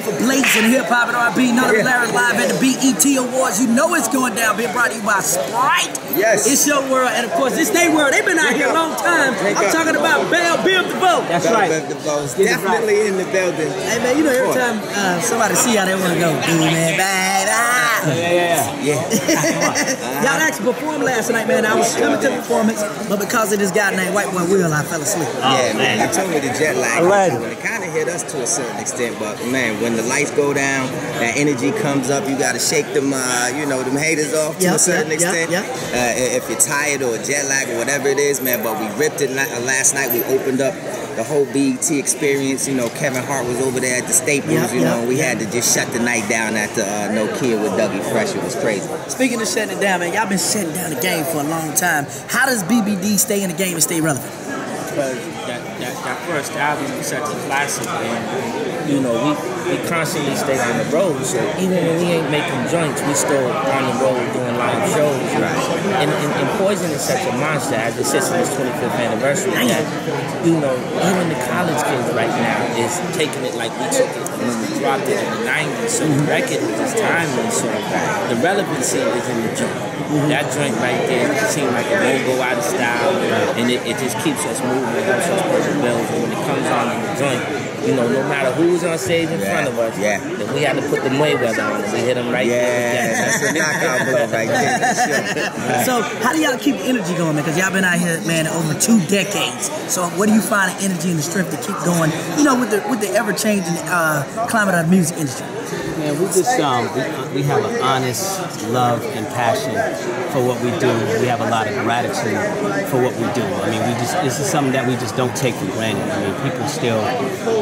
for Blazing Hip Hop and R&B, none other Larry live at the BET Awards. You know it's going down. Being brought to you by Sprite. Yes. It's your world, and of course, it's their world. They've been out here a long time. I'm talking about Bell Biv DeVoe. That's right. Definitely in the building. Hey man, you know every time somebody see how they want to go, man, Y'all actually performed last night, man. I was coming to the performance, but because of this guy named White Boy Will, I fell asleep. Yeah, man. You told me the jet lag. It kind of hit us to a certain extent, but man, when the lights go down, that energy comes up. You got to shake them, them haters off to a certain extent. If you're tired or jet lag or whatever it is, man. But we ripped it last night. We opened up the whole BET experience. You know, Kevin Hart was over there at the Staples. We had to just shut the night down after No Kid with Dougie Fresh. It was crazy. Speaking of shutting it down, man, y'all been shutting down the game for a long time. How does BBD stay in the game and stay relevant? Because that first album was such a classic, and we constantly stay on the road. So even when we ain't making joints, we still on the road doing live shows. Right. And Poison is such a monster as it sits in its 25th anniversary. That even the college kids right now is taking it like we took it when we dropped it in the 90s. So the record is timeless. So the relevancy is in the joint. That joint right there seems like it won't go out of style, and it just keeps us moving. It helps us pay the bills, and when it comes on in the joint, no matter who's on stage in front of us, then we had to put the Mayweather on and we hit them right there. That's a knockout blow right there. So how do y'all keep the energy going, man? Because y'all been out here, man, over 2 decades. So what do you find the energy and the strength to keep going, with the ever-changing climate of the music industry? Man, we just we have an honest love and passion for what we do. We have a lot of gratitude for what we do. I mean, this is something that we just don't take for granted. I mean, people still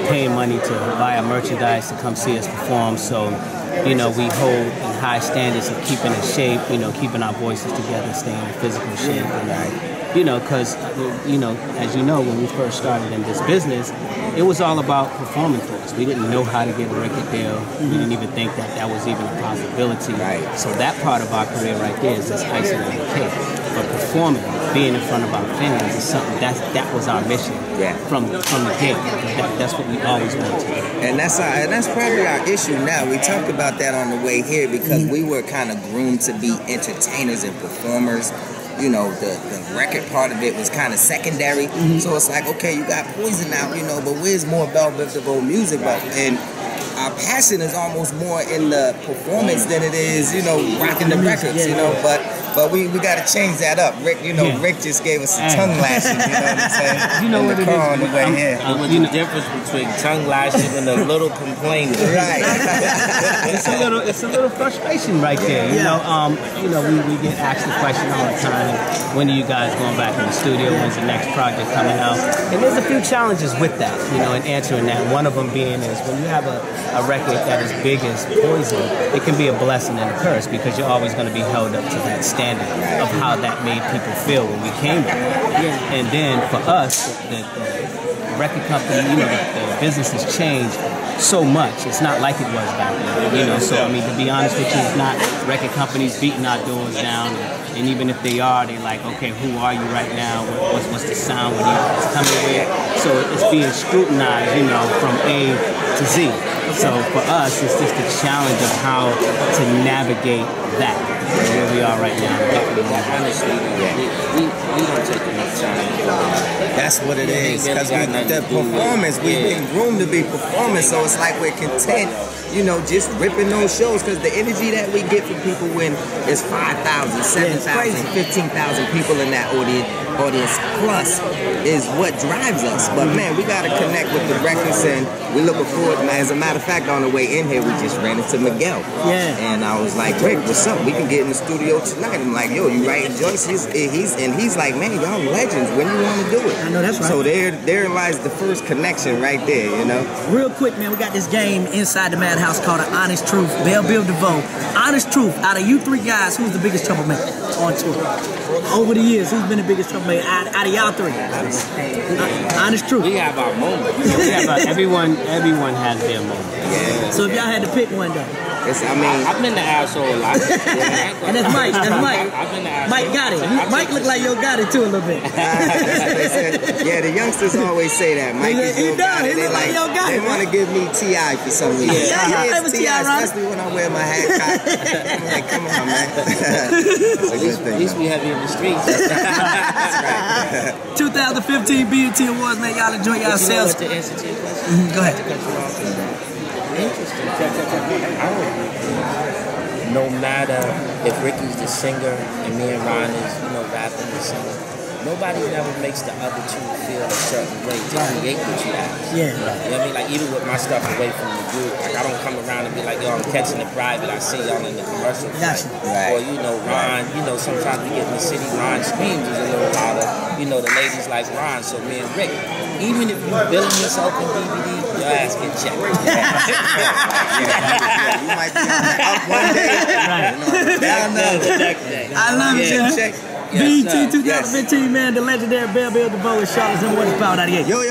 paying money to buy our merchandise, to come see us perform. So, we hold in high standards of keeping in shape, keeping our voices together, staying in physical shape. And, because, as you know, when we first started in this business, it was all about performing for us. We didn't know how to get a record deal. We didn't even think that was even a possibility. So that part of our career right there is just icing on the cake. But performing, being in front of our fans is something that was our mission from the get. That's what we always wanted to do. And that's probably our issue now. We talked about that on the way here because we were kind of groomed to be entertainers and performers. The record part of it was kind of secondary. So it's like, okay, you got Poison out, but where's more Bell Biv DeVoe music? And our passion is almost more in the performance than it is, rocking the records, But we got to change that up. Rick, Rick just gave us some tongue lashing, you know what I'm saying? You know what it is. On the way here. What's the difference between tongue lashing and a little complaining? Right. It's a little frustration right there. We get asked the question all the time, when are you guys going back in the studio? When's the next project coming out? And there's a few challenges with that, in answering that. One of them being is when you have a record that is big as Poison, it can be a blessing and a curse because you're always going to be held up to that standard of how that made people feel when we came back. And then for us, the record company, the business has changed so much. It's not like it was back then. So I mean, to be honest with you, it's not record companies beating our doors down. And even if they are, they're like, okay, who are you right now? What's the sound? What are you coming with? So it's being scrutinized, from A to Z. So for us, it's just a challenge of how to navigate that, where we are right now. Honestly, we don't take enough time. That's what it is. Because the performance, we've been groomed to be performers, so it's like we're content, just ripping those shows. Because the energy that we get from people when it's 5,000, 7,000, 15,000 people in that audience plus is what drives us. But man, we got to connect with the records, and we're looking forward. As a matter of fact, on the way in here, we just ran into Miguel. And I was like, Rick, what's up? We can get in the studio tonight. I'm like, yo, you writing Joyce? He's like, man, y'all legends. When you want to do it? I know that's right. So there lies the first connection right there, Real quick, man, we got this game inside the Madhouse called The Honest Truth. Bell Biv DeVoe. Honest Truth. Out of you 3 guys, who's the biggest troublemaker on tour? Over the years, who's been the biggest troublemaker out of y'all 3? Honest Truth. We have our moments. Everyone has their moment. So if y'all had to pick one, though. I've been to Asshole a lot. And that's Mike. That's Mike. I've been to Asshole. Mike got it. Mike look like Yo Gotti too a little bit. Yeah, the youngsters always say that. Mike is Yo Gotti. They want to give me T.I. for some reason. Yeah, it's T.I., especially when I wear my hat cocked. I'm like, come on, man. It's a good thing. At least we have you in the streets. That's right. 2015 BET Awards, man. Y'all enjoy yourselves. To answer to your question. Go ahead. Interesting. No matter if Ricky's the singer and me and Ron is, rapping the singer, nobody never makes the other two feel a certain way to create what you have. Yeah. You know what I mean? Like, even with my stuff away from the group, like, I don't come around and be like, yo, I'm catching it private. I see y'all in the commercial. Gotcha. Right. Or, Ron, sometimes we get in the city, Ron screams is a little louder. The ladies like Ron, so me and Rick, even if you billing yourself in DVD, your ass get checked. You might be up one day, down the next day. I love it, Check. BET 2015, man. The legendary Bell Biv DeVoe is Charlotte and what is Power 98. Yo,